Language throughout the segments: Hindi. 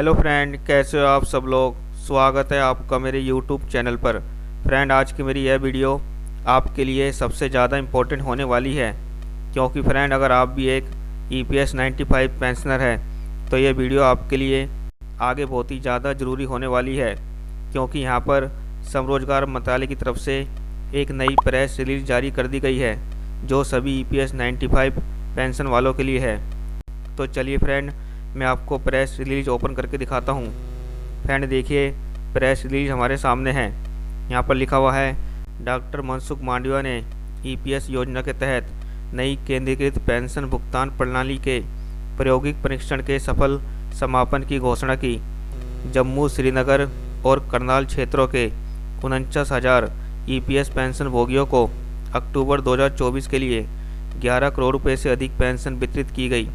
हेलो फ्रेंड, कैसे हो आप सब लोग। स्वागत है आपका मेरे यूट्यूब चैनल पर। फ्रेंड, आज की मेरी यह वीडियो आपके लिए सबसे ज़्यादा इम्पोर्टेंट होने वाली है, क्योंकि फ्रेंड अगर आप भी एक EPS 95 पेंशनर है तो ये वीडियो आपके लिए आगे बहुत ही ज़्यादा ज़रूरी होने वाली है, क्योंकि यहाँ पर श्रम रोजगार मंत्रालय की तरफ से एक नई प्रेस रिलीज जारी कर दी गई है जो सभी EPS 95 पेंशन वालों के लिए है। तो चलिए फ्रेंड, मैं आपको प्रेस रिलीज ओपन करके दिखाता हूँ। फ्रेंड देखिए, प्रेस रिलीज हमारे सामने है। यहाँ पर लिखा हुआ है, डॉक्टर मनसुख मांडविया ने EPS योजना के तहत नई केंद्रीकृत पेंशन भुगतान प्रणाली के प्रायोगिक परीक्षण के सफल समापन की घोषणा की। जम्मू, श्रीनगर और करनाल क्षेत्रों के 49,000 EPS पेंशन भोगियों को अक्टूबर 2024 के लिए 11 करोड़ रुपए से अधिक पेंशन वितरित की गई।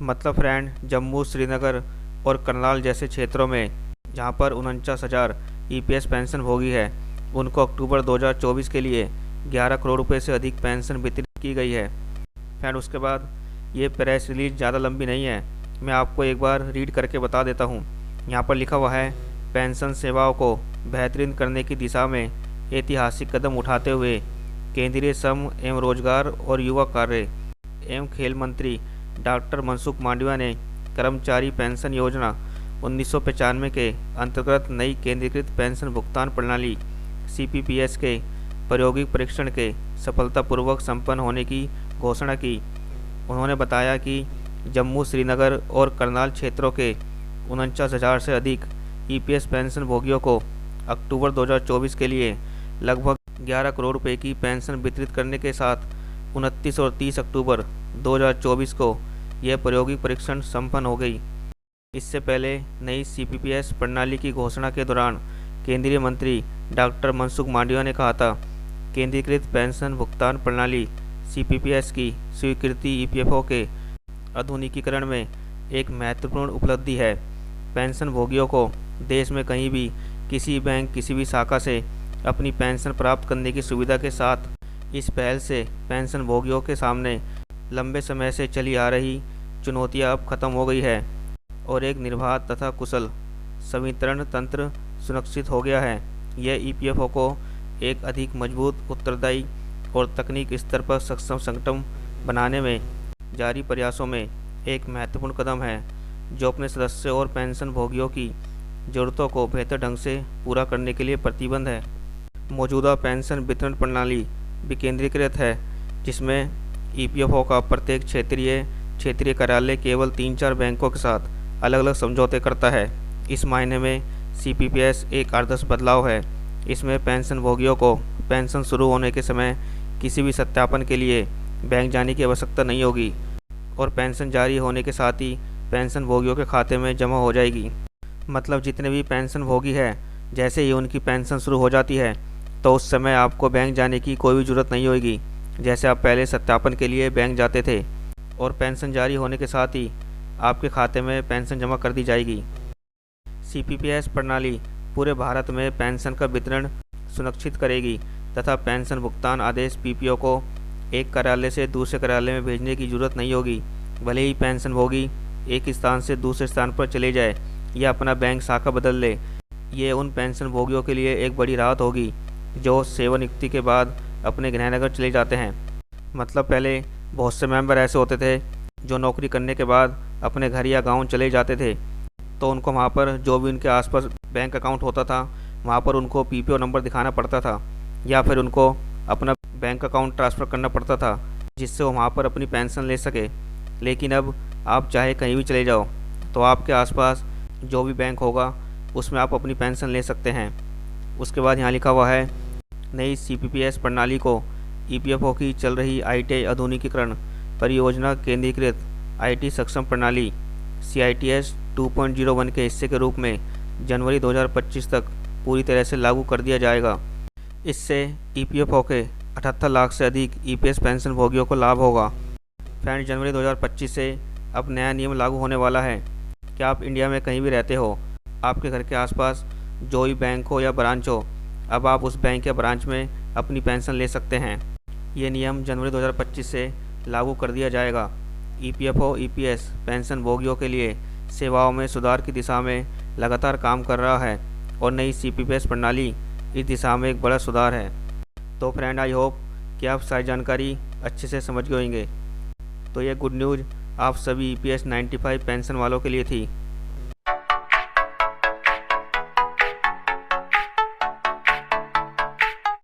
मतलब फ्रेंड, जम्मू, श्रीनगर और करनाल जैसे क्षेत्रों में जहां पर 49,000 EPS पेंशन भोगी है, उनको अक्टूबर 2024 के लिए 11 करोड़ रुपए से अधिक पेंशन वितरित की गई है। फ्रेंड उसके बाद ये प्रेस रिलीज ज़्यादा लंबी नहीं है, मैं आपको एक बार रीड करके बता देता हूँ। यहाँ पर लिखा हुआ है, पेंशन सेवाओं को बेहतरीन करने की दिशा में ऐतिहासिक कदम उठाते हुए केंद्रीय श्रम एवं रोजगार और युवा कार्य एवं खेल मंत्री डॉक्टर मनसुख मांडविया ने कर्मचारी पेंशन योजना 1995 के अंतर्गत नई केंद्रीकृत पेंशन भुगतान प्रणाली CPPS के प्रायोगिक परीक्षण के सफलतापूर्वक संपन्न होने की घोषणा की। उन्होंने बताया कि जम्मू, श्रीनगर और करनाल क्षेत्रों के 49,000 से अधिक EPS पेंशन भोगियों को अक्टूबर 2024 के लिए लगभग 11 करोड़ रुपए की पेंशन वितरित करने के साथ 29 और 30 अक्टूबर 2024 को यह प्रायोगिक परीक्षण संपन्न हो गई। इससे पहले नई CPPS प्रणाली की घोषणा के दौरान केंद्रीय मंत्री डॉक्टर मनसुख मांडविया ने कहा था, केंद्रीकृत पेंशन भुगतान प्रणाली CPPS की स्वीकृति EPFO के आधुनिकीकरण में एक महत्वपूर्ण उपलब्धि है। पेंशन भोगियों को देश में कहीं भी किसी बैंक, किसी भी शाखा से अपनी पेंशन प्राप्त करने की सुविधा के साथ इस पहल से पेंशन भोगियों के सामने लंबे समय से चली आ रही चुनौतियां अब खत्म हो गई है और एक निर्बाध तथा कुशल संवितरण तंत्र सुनिश्चित हो गया है। यह EPFO को एक अधिक मजबूत, उत्तरदायी और तकनीक स्तर पर सक्षम संगठन बनाने में जारी प्रयासों में एक महत्वपूर्ण कदम है, जो अपने सदस्यों और पेंशन भोगियों की ज़रूरतों को बेहतर ढंग से पूरा करने के लिए प्रतिबद्ध है। मौजूदा पेंशन वितरण प्रणाली विकेंद्रीकृत है, जिसमें EPFO का प्रत्येक क्षेत्रीय कार्यालय केवल 3-4 बैंकों के साथ अलग अलग समझौते करता है। इस मायने में CPPS एक आदर्श बदलाव है। इसमें पेंशन भोगियों को पेंशन शुरू होने के समय किसी भी सत्यापन के लिए बैंक जाने की आवश्यकता नहीं होगी और पेंशन जारी होने के साथ ही पेंशन भोगियों के खाते में जमा हो जाएगी। मतलब जितने भी पेंशन भोगी है, जैसे ही उनकी पेंशन शुरू हो जाती है तो उस समय आपको बैंक जाने की कोई भी ज़रूरत नहीं होगी। जैसे आप पहले सत्यापन के लिए बैंक जाते थे और पेंशन जारी होने के साथ ही आपके खाते में पेंशन जमा कर दी जाएगी। CPPS प्रणाली पूरे भारत में पेंशन का वितरण सुनिश्चित करेगी तथा पेंशन भुगतान आदेश PPO को एक कार्यालय से दूसरे कार्यालय में भेजने की जरूरत नहीं होगी। भले ही पेंशन भोगी एक स्थान से दूसरे स्थान पर चले जाए या अपना बैंक शाखा बदल ले, ये उन पेंशन भोगियों के लिए एक बड़ी राहत होगी जो सेवानिवृत्ति के बाद अपने गृहनगर चले जाते हैं। मतलब पहले बहुत से मेंबर ऐसे होते थे जो नौकरी करने के बाद अपने घर या गांव चले जाते थे, तो उनको वहां पर जो भी उनके आसपास बैंक अकाउंट होता था वहां पर उनको PPO नंबर दिखाना पड़ता था या फिर उनको अपना बैंक अकाउंट ट्रांसफ़र करना पड़ता था, जिससे वो वहाँ पर अपनी पेंशन ले सके। लेकिन अब आप चाहे कहीं भी चले जाओ तो आपके आसपास जो भी बैंक होगा उसमें आप अपनी पेंशन ले सकते हैं। उसके बाद यहाँ लिखा हुआ है, नई CPPS प्रणाली को EPFO की चल रही ITI आधुनिकीकरण परियोजना केंद्रीकृत IT सक्षम प्रणाली CITS 2.01 के हिस्से के रूप में जनवरी 2025 तक पूरी तरह से लागू कर दिया जाएगा। इससे EPFO के 78 लाख से अधिक EPS पेंशन भोगियों को लाभ होगा। फ्रेंड, जनवरी 2025 से अब नया नियम लागू होने वाला है कि आप इंडिया में कहीं भी रहते हो, आपके घर के आसपास जो भी बैंक हो या ब्रांच हो, अब आप उस बैंक या ब्रांच में अपनी पेंशन ले सकते हैं। ये नियम जनवरी 2025 से लागू कर दिया जाएगा। EPFO EPS पेंशन भोगियों के लिए सेवाओं में सुधार की दिशा में लगातार काम कर रहा है और नई CPPS प्रणाली इस दिशा में एक बड़ा सुधार है। तो फ्रेंड, आई होप कि आप सारी जानकारी अच्छे से समझ गए होंगे। तो ये गुड न्यूज़ आप सभी EPS 95 पेंशन वालों के लिए थी।